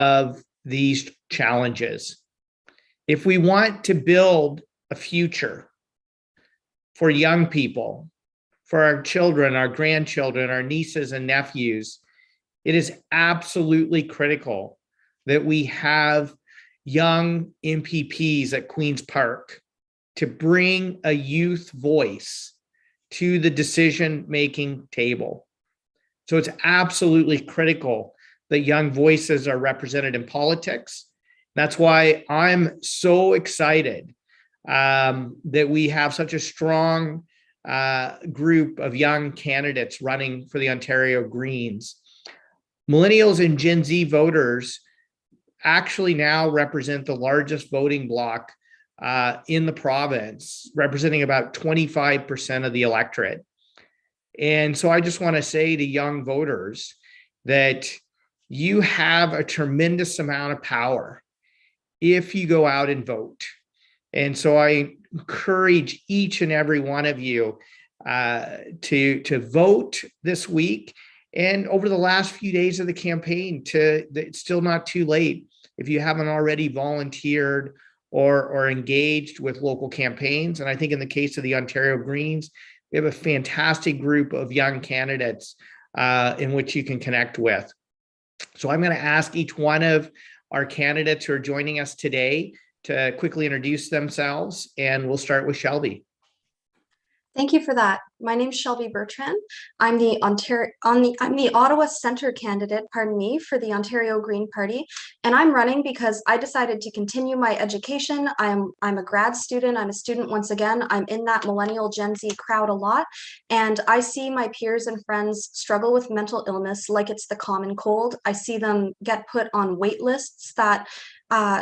of these challenges. If we want to build a future for young people, for our children, our grandchildren, our nieces and nephews, it is absolutely critical that we have young MPPs at Queen's Park to bring a youth voice to the decision-making table. So it's absolutely critical that young voices are represented in politics. That's why I'm so excited that we have such a strong group of young candidates running for the Ontario Greens. Millennials and Gen Z voters actually now represent the largest voting bloc in the province, representing about 25% of the electorate. And so I just want to say to young voters that you have a tremendous amount of power if you go out and vote. And so I encourage each and every one of you to vote this week and over the last few days of the campaign. It's still not too late if you haven't already volunteered or engaged with local campaigns. And I think in the case of the Ontario Greens, we have a fantastic group of young candidates in which you can connect with. So I'm going to ask each one of our candidates who are joining us today to quickly introduce themselves, and we'll start with Shelby. Thank you for that. My name is Shelby Bertrand. I'm the Ottawa Centre candidate, for the Ontario Green Party, and I'm running because I decided to continue my education. I'm a grad student. I'm a student once again. I'm in that millennial Gen Z crowd a lot, and I see my peers and friends struggle with mental illness like it's the common cold. I see them get put on wait lists that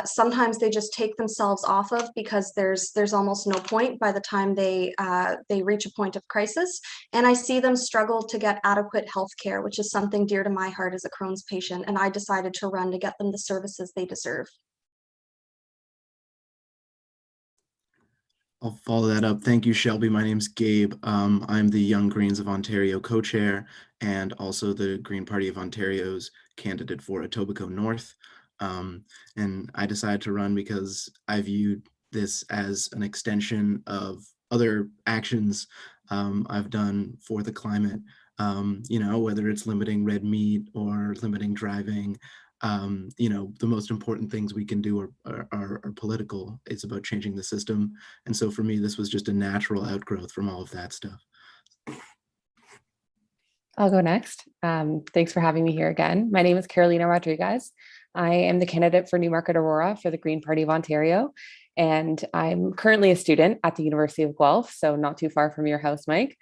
sometimes they just take themselves off of because there's almost no point by the time they reach a point of crisis. And I see them struggle to get adequate health care, which is something dear to my heart as a Crohn's patient. And I decided to run to get them the services they deserve. I'll follow that up. Thank you, Shelby. My name's Gabe. I'm the Young Greens of Ontario co-chair and also the Green Party of Ontario's candidate for Etobicoke North. And I decided to run because I viewed this as an extension of other actions I've done for the climate, whether it's limiting red meat or limiting driving. The most important things we can do are political. It's about changing the system. And so for me, this was just a natural outgrowth from all of that stuff. I'll go next. Thanks for having me here again. My name is Carolina Rodriguez. I am the candidate for Newmarket Aurora for the Green Party of Ontario, and I'm currently a student at the University of Guelph, so not too far from your house, Mike.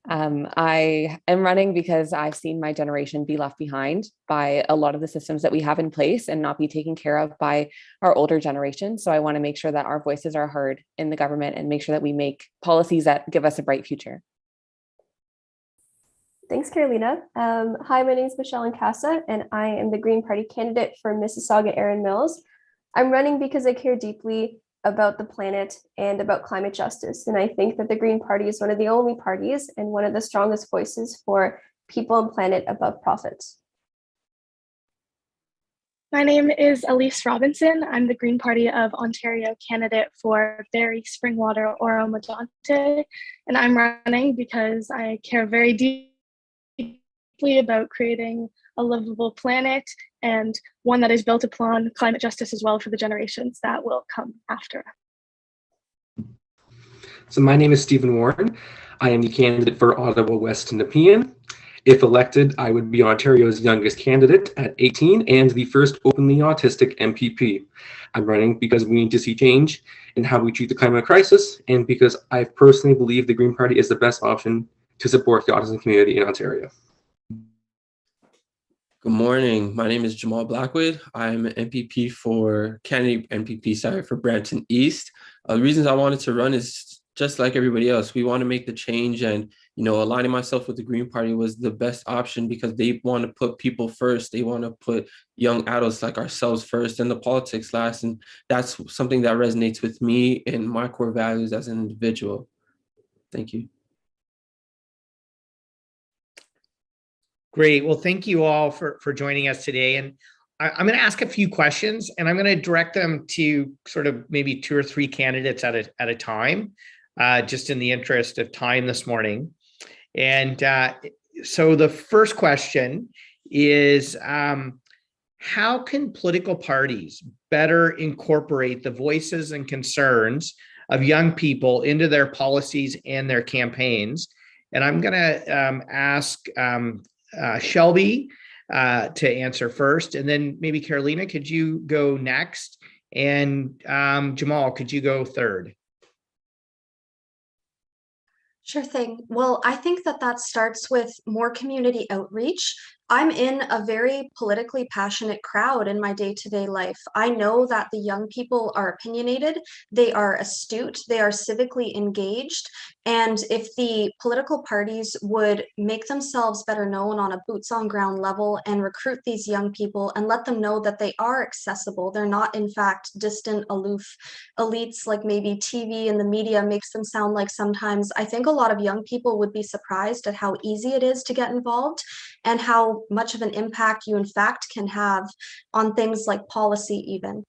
I am running because I've seen my generation be left behind by a lot of the systems that we have in place and not be taken care of by our older generation. So I want to make sure that our voices are heard in the government and make sure that we make policies that give us a bright future. Thanks, Carolina. Hi, my name is Michelle Casa, and I am the Green Party candidate for Mississauga Erin Mills. I'm running because I care deeply about the planet and about climate justice. And I think that the Green Party is one of the only parties and one of the strongest voices for people and planet above profits. My name is Elise Robinson. I'm the Green Party of Ontario candidate for Barrie, Springwater, Oro-Medonte, and I'm running because I care very deeply about creating a livable planet and one that is built upon climate justice as well for the generations that will come after. So my name is Stephen Warren. I am the candidate for Ottawa West Nepean. If elected, I would be Ontario's youngest candidate at 18 and the first openly autistic MPP. I'm running because we need to see change in how we treat the climate crisis and because I personally believe the Green Party is the best option to support the autism community in Ontario. Good morning. My name is Jamal Blackwood. I'm an MPP for candidate MPP, for Brampton East. The reasons I wanted to run is just like everybody else. We want to make the change, and aligning myself with the Green Party was the best option because they want to put people first. They want to put young adults like ourselves first and the politics last, and that's something that resonates with me and my core values as an individual. Thank you. Great. Well, thank you all for joining us today. And I'm going to ask a few questions, and I'm going to direct them to sort of maybe 2 or 3 candidates at a time, just in the interest of time this morning. And so the first question is, how can political parties better incorporate the voices and concerns of young people into their policies and their campaigns? And I'm going to ask Shelby to answer first, and then maybe Carolina, could you go next? And Jamal, could you go third? Sure thing. Well, I think that starts with more community outreach. I'm in a very politically passionate crowd in my day-to-day life. I know that the young people are opinionated, they are astute, they are civically engaged. And if the political parties would make themselves better known on a boots on ground level and recruit these young people and let them know that they are accessible, they're not in fact distant, aloof elites like maybe TV and the media makes them sound like sometimes, I think a lot of young people would be surprised at how easy it is to get involved and how much of an impact you in fact can have on things like policy even.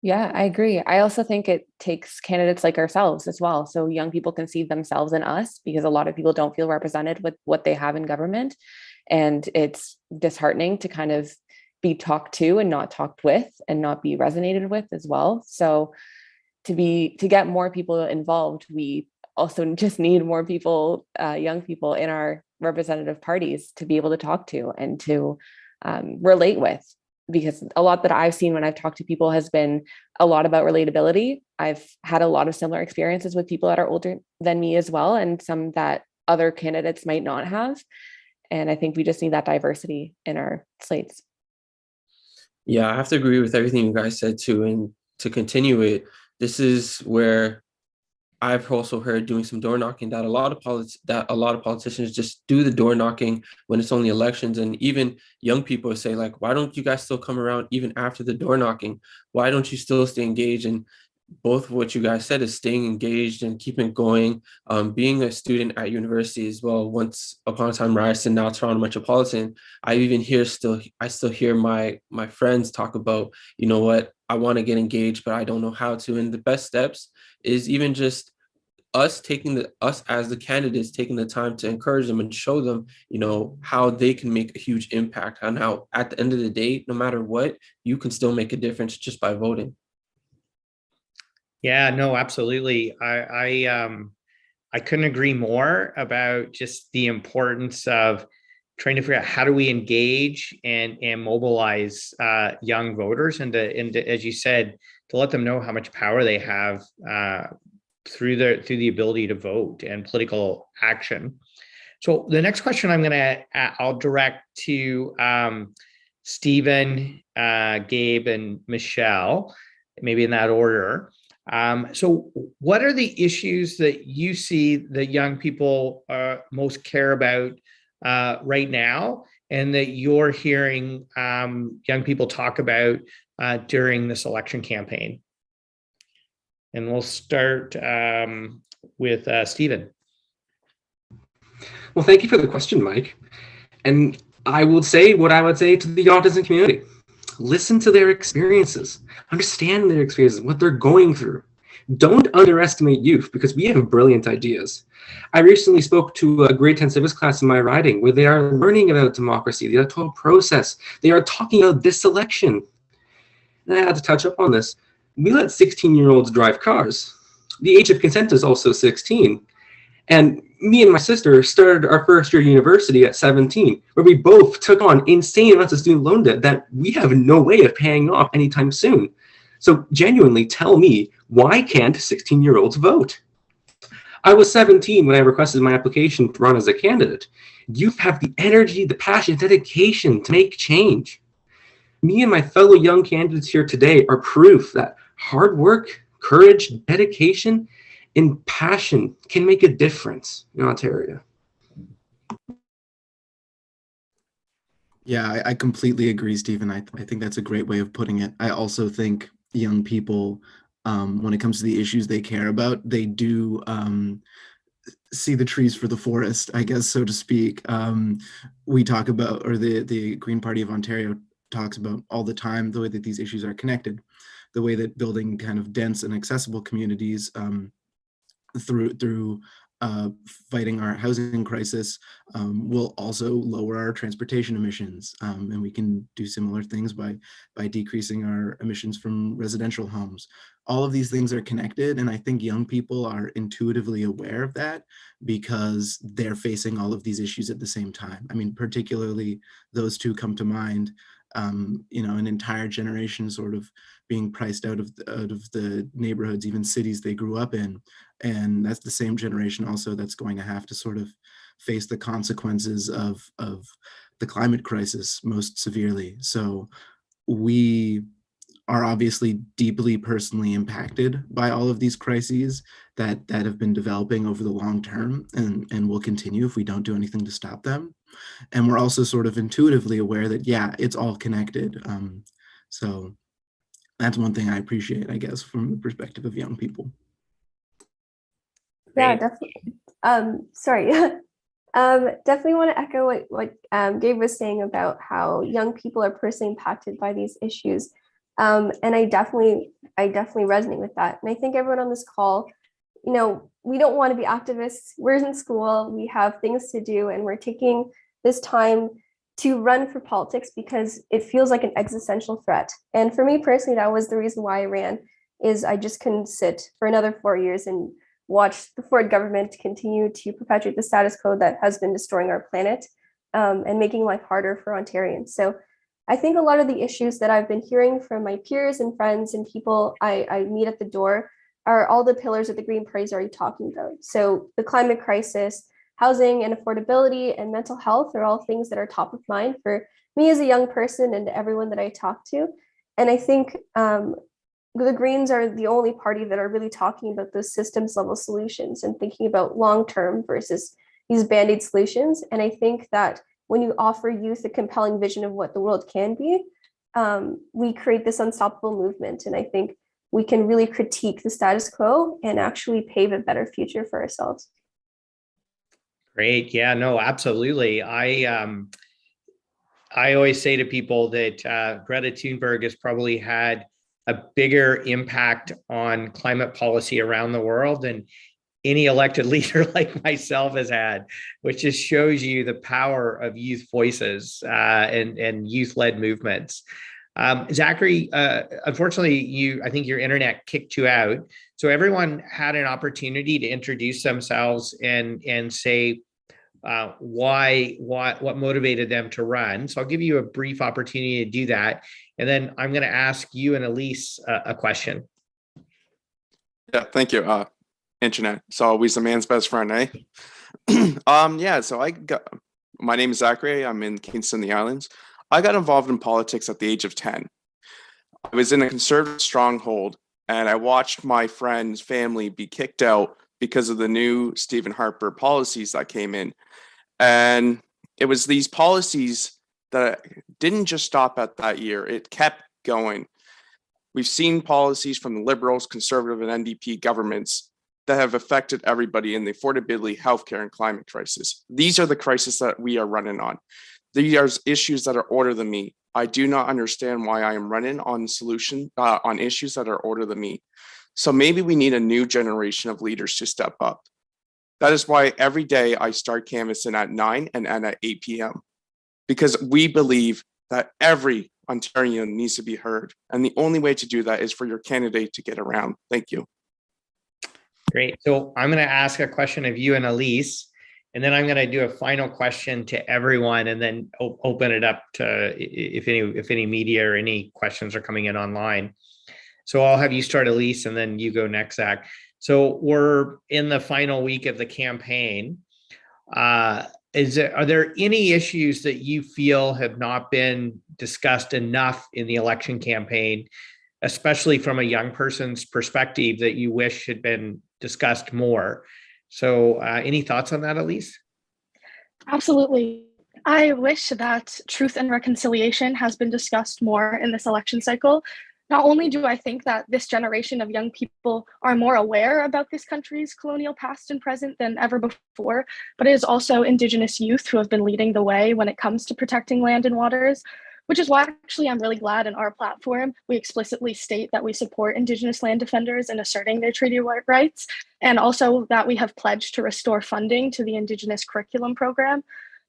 Yeah, I agree. I also think it takes candidates like ourselves as well. So young people can see themselves in us, because a lot of people don't feel represented with what they have in government. And it's disheartening to kind of be talked to and not talked with and not be resonated with as well. So to get more people involved, we also just need more people, young people in our representative parties to be able to talk to and to relate with. Because a lot that I've seen when I've talked to people has been a lot about relatability. I've had a lot of similar experiences with people that are older than me as well, and some that other candidates might not have. And I think we just need that diversity in our slates. Yeah, I have to agree with everything you guys said too. And to continue it, this is where I've also heard doing some door knocking that a lot of politicians just do the door knocking when it's only elections. And even young people say, like, why don't you guys still come around even after the door knocking? Why don't you still stay engaged? And both of what you guys said is staying engaged and keeping it going. Being a student at university as well, once upon a time Ryerson, now Toronto Metropolitan, I still hear my friends talk about, you know what, I want to get engaged, but I don't know how to. And the best steps is even just us as the candidates taking the time to encourage them and show them, you know, how they can make a huge impact, and how at the end of the day, no matter what, you can still make a difference just by voting. Yeah, no, absolutely. I couldn't agree more about just the importance of trying to figure out how do we engage and mobilize young voters, and to, as you said, to let them know how much power they have through the ability to vote and political action. So the next question I'll direct to Stephen, Gabe, and Michelle, maybe in that order. So what are the issues that you see that young people most care about right now, and that you're hearing young people talk about during this election campaign? And we'll start with Stephen. Well, thank you for the question, Mike. And I will say what I would say to the autism community. Listen to their experiences, understand their experiences, what they're going through. Don't underestimate youth, because we have brilliant ideas. I recently spoke to a grade 10 civics class in my riding where they are learning about democracy, the electoral process. They are talking about this election. And I had to touch up on this. We let 16-year-olds drive cars. The age of consent is also 16. And me and my sister started our first year of university at 17, where we both took on insane amounts of student loan debt that we have no way of paying off anytime soon. So genuinely tell me, why can't 16-year-olds vote? I was 17 when I requested my application to run as a candidate. Youth have the energy, the passion, dedication to make change. Me and my fellow young candidates here today are proof that hard work, courage, dedication, and passion can make a difference in Ontario. Yeah, I completely agree, Stephen. I think that's a great way of putting it. I also think young people, when it comes to the issues they care about, they do see the trees for the forest, I guess, so to speak. We talk about, or the Green Party of Ontario talks about all the time, the way that these issues are connected, the way that building kind of dense and accessible communities through fighting our housing crisis will also lower our transportation emissions, and we can do similar things by decreasing our emissions from residential homes. All of these things are connected, and I think young people are intuitively aware of that because they're facing all of these issues at the same time. I mean, particularly those two come to mind. An entire generation sort of being priced out of the neighborhoods, even cities they grew up in. And that's the same generation also that's going to have to sort of face the consequences of the climate crisis most severely. So we are obviously deeply personally impacted by all of these crises that have been developing over the long term and will continue if we don't do anything to stop them. And we're also sort of intuitively aware that, yeah, it's all connected. So that's one thing I appreciate, I guess, from the perspective of young people. Yeah, Great. definitely. Sorry. Definitely want to echo what Gabe was saying about how young people are personally impacted by these issues. And I definitely resonate with that. And I think everyone on this call, we don't want to be activists. We're in school, we have things to do, and we're taking this time to run for politics because it feels like an existential threat. And for me personally, that was the reason why I ran, is I just couldn't sit for another 4 years and watch the Ford government continue to perpetuate the status quo that has been destroying our planet and making life harder for Ontarians. So I think a lot of the issues that I've been hearing from my peers and friends and people I meet at the door are all the pillars that the Green Party is already talking about. So the climate crisis, housing and affordability, and mental health are all things that are top of mind for me as a young person and everyone that I talk to. And I think the Greens are the only party that are really talking about those systems level solutions and thinking about long-term versus these band-aid solutions. And I think that when you offer youth a compelling vision of what the world can be, we create this unstoppable movement. And I think we can really critique the status quo and actually pave a better future for ourselves. Great. Yeah, no, absolutely. I always say to people that Greta Thunberg has probably had a bigger impact on climate policy around the world than any elected leader like myself has had, which just shows you the power of youth voices and youth-led movements. Zachary, unfortunately, I think your internet kicked you out. So everyone had an opportunity to introduce themselves and say what motivated them to run. So I'll give you a brief opportunity to do that. And then I'm going to ask you and Elise a question. Yeah, thank you. Internet. It's always a man's best friend, eh? Yeah, so my name is Zachary. I'm in Kingston, the Islands. I got involved in politics at the age of 10. I was in a conservative stronghold, and I watched my friend's family be kicked out because of the new Stephen Harper policies that came in. And it was these policies that didn't just stop at that year, it kept going. We've seen policies from the Liberals, Conservative, and NDP governments that have affected everybody in the affordability, healthcare, and climate crisis. These are the crises that we are running on. These are issues that are older than me. I do not understand why I am running on on issues that are older than me. So maybe we need a new generation of leaders to step up. That is why every day I start canvassing at 9 and end at 8 p.m. because we believe that every Ontarian needs to be heard. And the only way to do that is for your candidate to get around. Thank you. Great. So I'm going to ask a question of you and Elise, and then I'm going to do a final question to everyone and then open it up to if any media or any questions are coming in online. So I'll have you start, Elise, and then you go next, Zach. So we're in the final week of the campaign. Are there any issues that you feel have not been discussed enough in the election campaign, especially from a young person's perspective, that you wish had been discussed more? So any thoughts on that, Elise? Absolutely. I wish that truth and reconciliation has been discussed more in this election cycle. Not only do I think that this generation of young people are more aware about this country's colonial past and present than ever before, but it is also Indigenous youth who have been leading the way when it comes to protecting land and waters, which is why actually I'm really glad in our platform we explicitly state that we support Indigenous land defenders in asserting their treaty rights, and also that we have pledged to restore funding to the Indigenous curriculum program.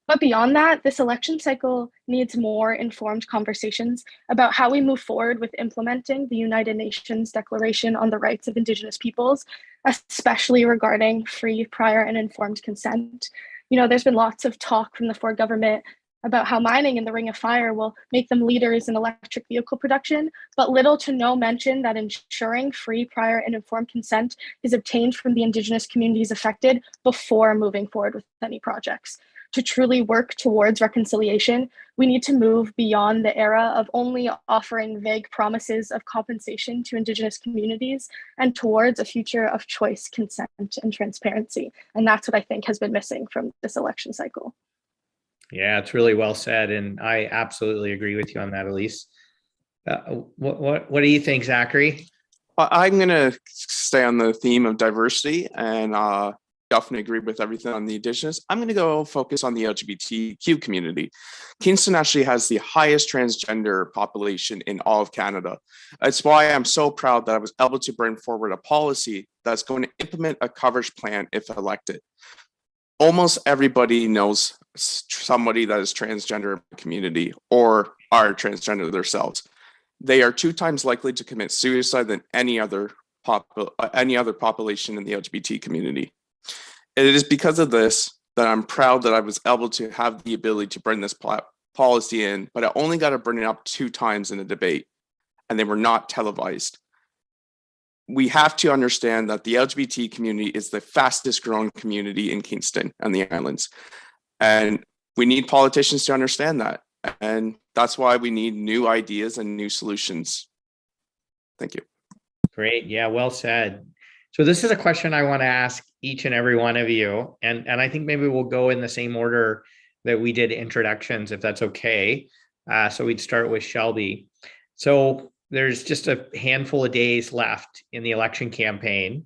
But beyond that, this election cycle needs more informed conversations about how we move forward with implementing the United Nations Declaration on the Rights of Indigenous Peoples, especially regarding free, prior, and informed consent. There's been lots of talk from the Ford government about how mining in the Ring of Fire will make them leaders in electric vehicle production, but little to no mention that ensuring free, prior, and informed consent is obtained from the Indigenous communities affected before moving forward with any projects. To truly work towards reconciliation, we need to move beyond the era of only offering vague promises of compensation to Indigenous communities and towards a future of choice, consent, and transparency. And that's what I think has been missing from this election cycle. Yeah, it's really well said. And I absolutely agree with you on that, Elise. What do you think, Zachary? I'm going to stay on the theme of diversity and definitely agree with everything on the Indigenous. I'm going to go focus on the LGBTQ community. Kingston actually has the highest transgender population in all of Canada. That's why I'm so proud that I was able to bring forward a policy that's going to implement a coverage plan if elected. Almost everybody knows somebody that is transgender in the community or are transgender themselves. They are 2 times likely to commit suicide than any other population in the LGBT community. It is because of this that I'm proud that I was able to have the ability to bring this policy in, but I only got to bring it up 2 times in a debate, and they were not televised. We have to understand that the LGBT community is the fastest growing community in Kingston and the islands. And we need politicians to understand that. And that's why we need new ideas and new solutions. Thank you. Great. Yeah, well said. So this is a question I want to ask each and every one of you. And I think maybe we'll go in the same order that we did introductions, if that's okay. So we'd start with Shelby. So there's just a handful of days left in the election campaign,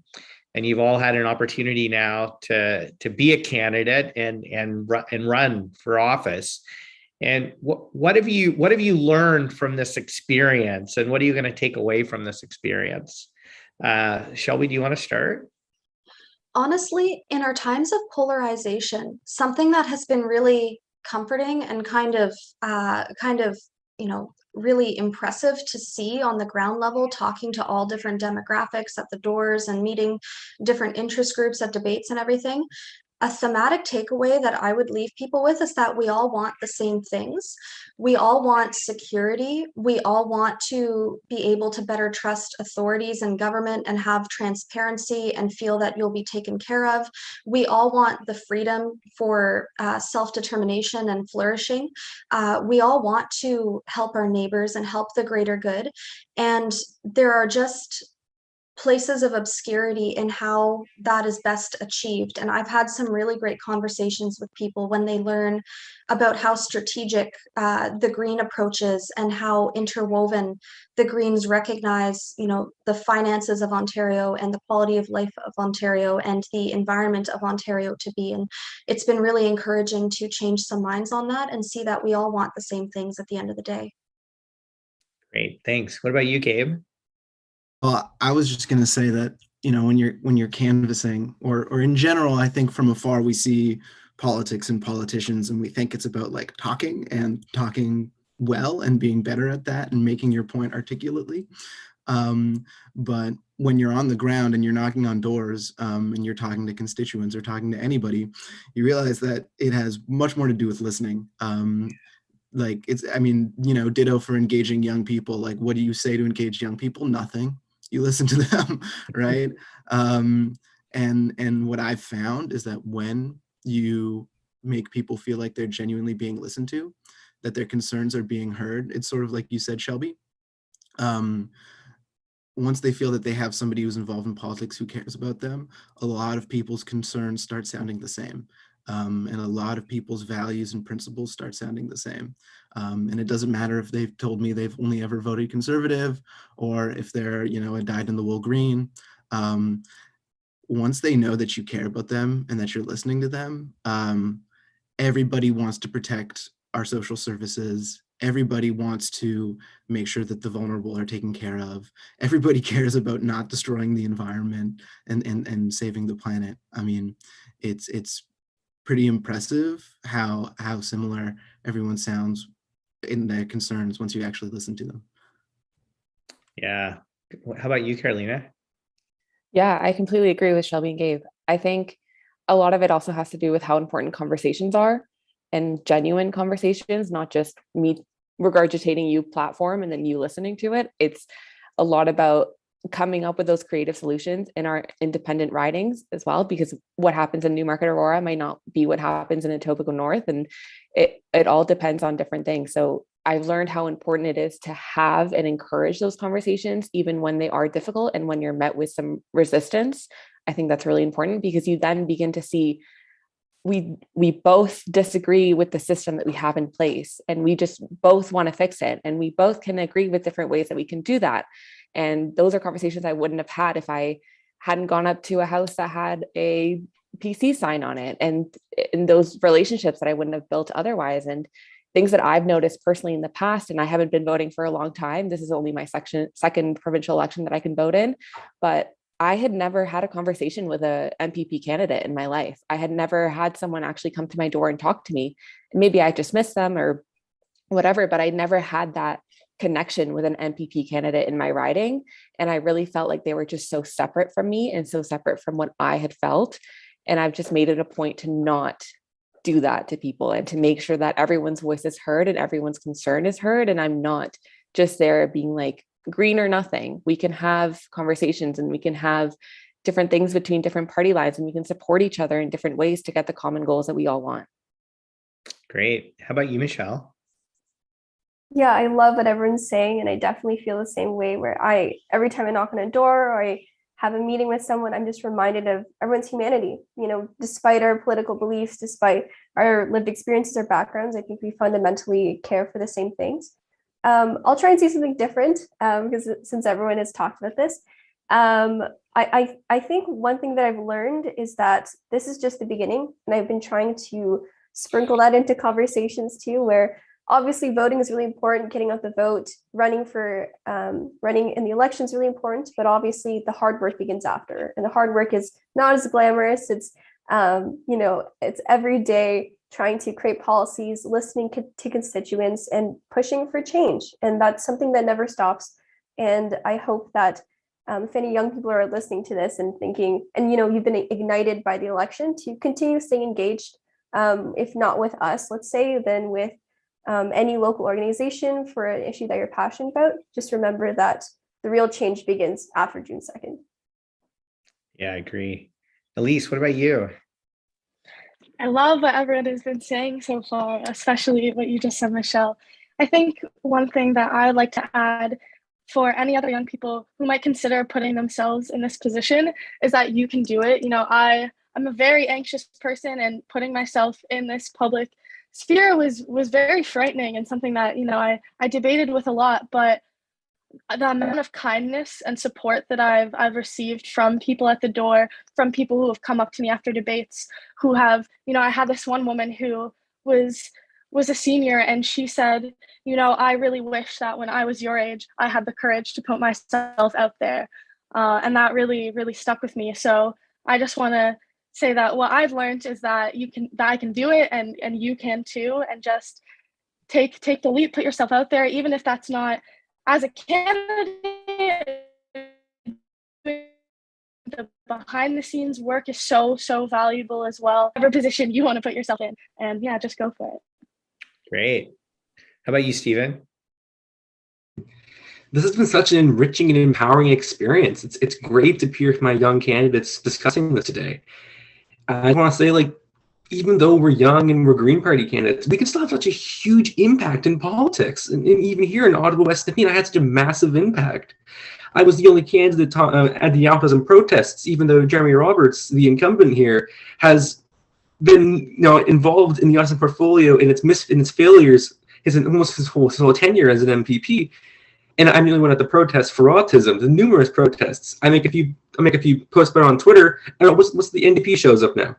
and you've all had an opportunity now to be a candidate and run for office. And what have you learned from this experience, and what are you going to take away from this experience? Shelby, do you want to start? Honestly, in our times of polarization, something that has been really comforting and kind of really impressive to see on the ground level, talking to all different demographics at the doors and meeting different interest groups at debates and everything. A thematic takeaway that I would leave people with is that we all want the same things. We all want security. We all want to be able to better trust authorities and government and have transparency and feel that you'll be taken care of. We all want the freedom for self-determination and flourishing. We all want to help our neighbors and help the greater good. And there are just places of obscurity in how that is best achieved. And I've had some really great conversations with people when they learn about how strategic the green approach is and how interwoven the Greens recognize, the finances of Ontario and the quality of life of Ontario and the environment of Ontario to be. And it's been really encouraging to change some minds on that and see that we all want the same things at the end of the day. Great, thanks. What about you, Gabe? Well, I was just going to say that, when you're canvassing or in general, I think from afar, we see politics and politicians and we think it's about like talking well and being better at that and making your point articulately. But when you're on the ground and you're knocking on doors and you're talking to constituents or talking to anybody, you realize that it has much more to do with listening. Ditto for engaging young people. Like, what do you say to engage young people? Nothing. You listen to them, right? And what I've found is that when you make people feel like they're genuinely being listened to, that their concerns are being heard, it's sort of like you said, Shelby. Once they feel that they have somebody who's involved in politics who cares about them, a lot of people's concerns start sounding the same. And a lot of people's values and principles start sounding the same. And it doesn't matter if they've told me they've only ever voted conservative or if they're, a dyed-in-the-wool green. Once they know that you care about them and that you're listening to them, everybody wants to protect our social services. Everybody wants to make sure that the vulnerable are taken care of. Everybody cares about not destroying the environment and saving the planet. I mean, it's pretty impressive how similar everyone sounds in their concerns once you actually listen to them. Yeah. How about you, Carolina? Yeah, I completely agree with Shelby and Gabe. I think a lot of it also has to do with how important conversations are, and genuine conversations, not just me regurgitating you platform and then you listening to it. It's a lot about coming up with those creative solutions in our independent ridings as well, because what happens in Newmarket Aurora might not be what happens in Etobicoke North, and it all depends on different things. So I've learned how important it is to have and encourage those conversations, even when they are difficult and when you're met with some resistance. I think that's really important, because you then begin to see we both disagree with the system that we have in place, and we just both want to fix it, and we both can agree with different ways that we can do that. And those are conversations I wouldn't have had if I hadn't gone up to a house that had a PC sign on it, and in those relationships that I wouldn't have built otherwise. And things that I've noticed personally in the past, and I haven't been voting for a long time. This is only my second provincial election that I can vote in, but I had never had a conversation with a MPP candidate in my life. I had never had someone actually come to my door and talk to me. Maybe I dismissed them or whatever, but I never had that connection with an MPP candidate in my riding. And I really felt like they were just so separate from me and so separate from what I had felt. And I've just made it a point to not do that to people, and to make sure that everyone's voice is heard and everyone's concern is heard. And I'm not just there being like, green or nothing. We can have conversations, and we can have different things between different party lines, and we can support each other in different ways to get the common goals that we all want. Great. How about you, Michelle? Yeah, I love what everyone's saying, and I definitely feel the same way, where every time I knock on a door or I have a meeting with someone, I'm just reminded of everyone's humanity. Despite our political beliefs, despite our lived experiences or backgrounds, I think we fundamentally care for the same things. I'll try and see something different, because since everyone has talked about this, I think one thing that I've learned is that this is just the beginning, and I've been trying to sprinkle that into conversations too, where obviously voting is really important, getting out the vote, running in the election is really important, but obviously the hard work begins after, and the hard work is not as glamorous. It's it's every day trying to create policies, listening to constituents, and pushing for change. And that's something that never stops. And I hope that if any young people are listening to this and thinking, and you've been ignited by the election, to continue staying engaged, if not with us, let's say, then with any local organization for an issue that you're passionate about. Just remember that the real change begins after June 2nd. Yeah, I agree. Elise, what about you? I love what everyone has been saying so far, especially what you just said, Michelle. I think one thing that I would like to add for any other young people who might consider putting themselves in this position is that you can do it. I'm a very anxious person, and putting myself in this public sphere was very frightening, and something that, I debated with a lot. But the amount of kindness and support that I've received from people at the door, from people who have come up to me after debates, who have, I had this one woman who was a senior, and she said, I really wish that when I was your age, I had the courage to put myself out there. And that really, really stuck with me. So I just want to say that what I've learned is that I can do it, and you can too, and just take the leap, put yourself out there, even if that's not as a candidate. The behind the scenes work is so valuable as well. Whatever position you want to put yourself in, and yeah, just go for it. Great. How about you, Stephen? This has been such an enriching and empowering experience. It's great to hear my young candidates discussing this today. I want to say, even though we're young and we're Green Party candidates, we can still have such a huge impact in politics. And even here in Ottawa West Nepean, I had such a massive impact. I was the only candidate at the autism protests, even though Jeremy Roberts, the incumbent here, has been involved in the autism portfolio and its failures almost his whole tenure as an MPP. And I'm the only one at the protests for autism, the numerous protests. I make a few posts about it on Twitter. I don't know what's the NDP shows up now.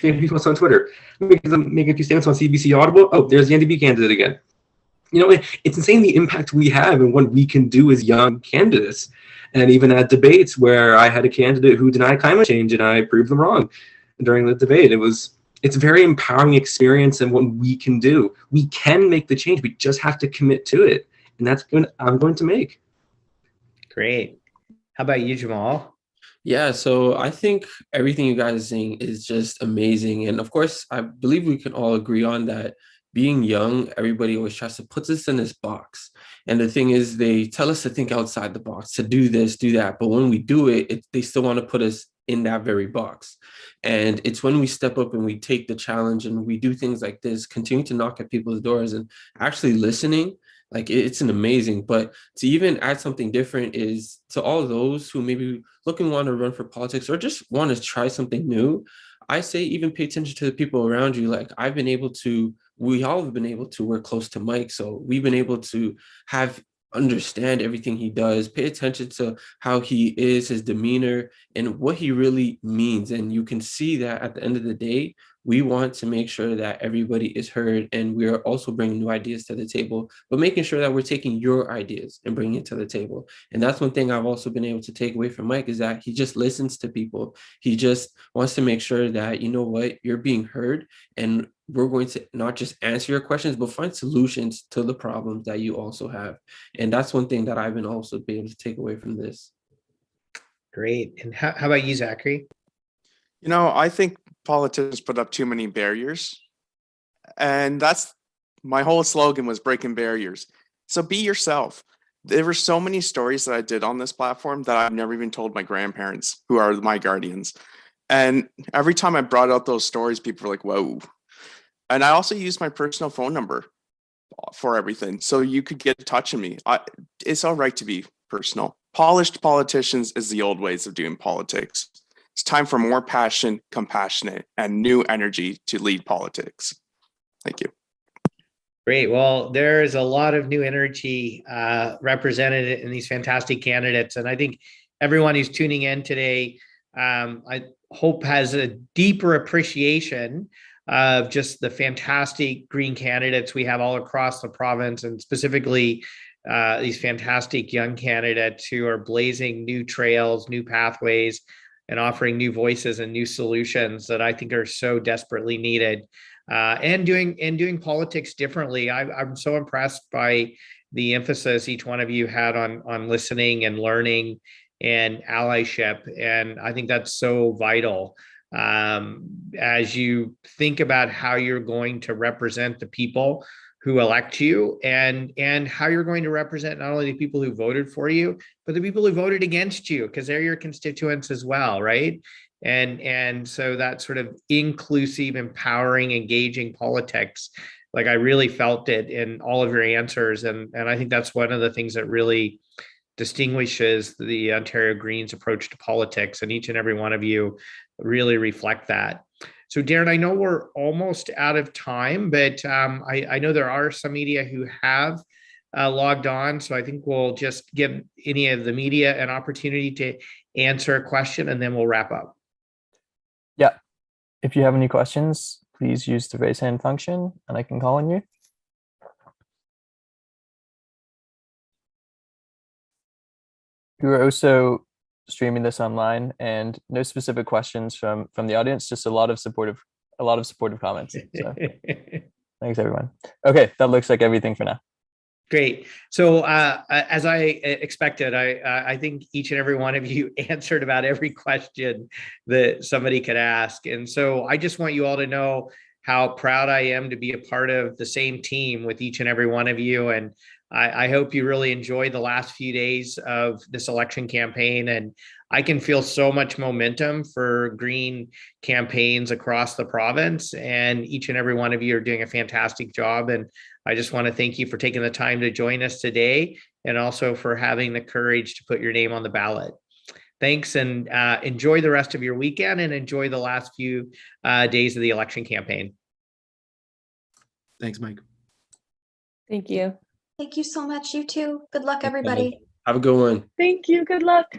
Make a few posts on Twitter. Make a few statements on CBC Audible. Oh, there's the NDP candidate again. It's insane the impact we have and what we can do as young candidates. And even at debates where I had a candidate who denied climate change and I proved them wrong during the debate. It's a very empowering experience and what we can do. We can make the change. We just have to commit to it. And I'm going to make. Great. How about you, Jamal? Yeah, so I think everything you guys are saying is just amazing. And of course, I believe we can all agree on that. Being young, everybody always tries to put us in this box. And the thing is, they tell us to think outside the box, to do this, do that. But when we do it, they still want to put us in that very box. And it's when we step up and we take the challenge and we do things like this, continue to knock at people's doors and actually listening. Like it's an amazing, but to even add something different is to all those who maybe want to run for politics or just want to try something new. I say even pay attention to the people around you. Like we all have been able to work close to Mike. So we've been able to understand everything he does, pay attention to how he is, his demeanor, and what he really means. And you can see that at the end of the day, we want to make sure that everybody is heard, and we are also bringing new ideas to the table, but making sure that we're taking your ideas and bringing it to the table. And that's one thing I've also been able to take away from Mike is that he just listens to people. He just wants to make sure that, you know what, you're being heard, and we're going to not just answer your questions, but find solutions to the problems that you also have. And that's one thing that I've been also be able to take away from this. Great. And how about you, Zachary? I think politicians put up too many barriers. And that's my whole slogan was breaking barriers. So be yourself. There were so many stories that I did on this platform that I've never even told my grandparents, who are my guardians. And every time I brought out those stories, people were like, whoa. And I also used my personal phone number for everything. So you could get in touch with me. It's all right to be personal. Polished politicians is the old ways of doing politics. It's time for more passion, compassionate, and new energy to lead politics. Thank you. Great. Well, there's a lot of new energy represented in these fantastic candidates. And I think everyone who's tuning in today, I hope has a deeper appreciation of just the fantastic green candidates we have all across the province, and specifically these fantastic young candidates who are blazing new trails, new pathways, and offering new voices and new solutions that I think are so desperately needed, and doing politics differently. I'm so impressed by the emphasis each one of you had on listening and learning and allyship, and I think that's so vital as you think about how you're going to represent the people who elect you, and how you're going to represent not only the people who voted for you, but the people who voted against you, because they're your constituents as well, right? And so that sort of inclusive, empowering, engaging politics, like I really felt it in all of your answers. And I think that's one of the things that really distinguishes the Ontario Greens approach to politics, and each and every one of you really reflect that. So Darren, I know we're almost out of time, but I know there are some media who have logged on. So I think we'll just give any of the media an opportunity to answer a question, and then we'll wrap up. Yeah. If you have any questions, please use the raise hand function and I can call on you. We are also streaming this online, and no specific questions from the audience, just a lot of supportive comments. So thanks everyone. Okay, that looks like everything for now. Great. So as I expected, I think each and every one of you answered about every question that somebody could ask. And so I just want you all to know how proud I am to be a part of the same team with each and every one of you. And I hope you really enjoyed the last few days of this election campaign. And I can feel so much momentum for Green campaigns across the province. And each and every one of you are doing a fantastic job. And I just want to thank you for taking the time to join us today, and also for having the courage to put your name on the ballot. Thanks, and enjoy the rest of your weekend and enjoy the last few days of the election campaign. Thanks, Mike. Thank you. Thank you so much. You too. Good luck, Thanks, guys. everybody. Have a good one. Thank you. Good luck.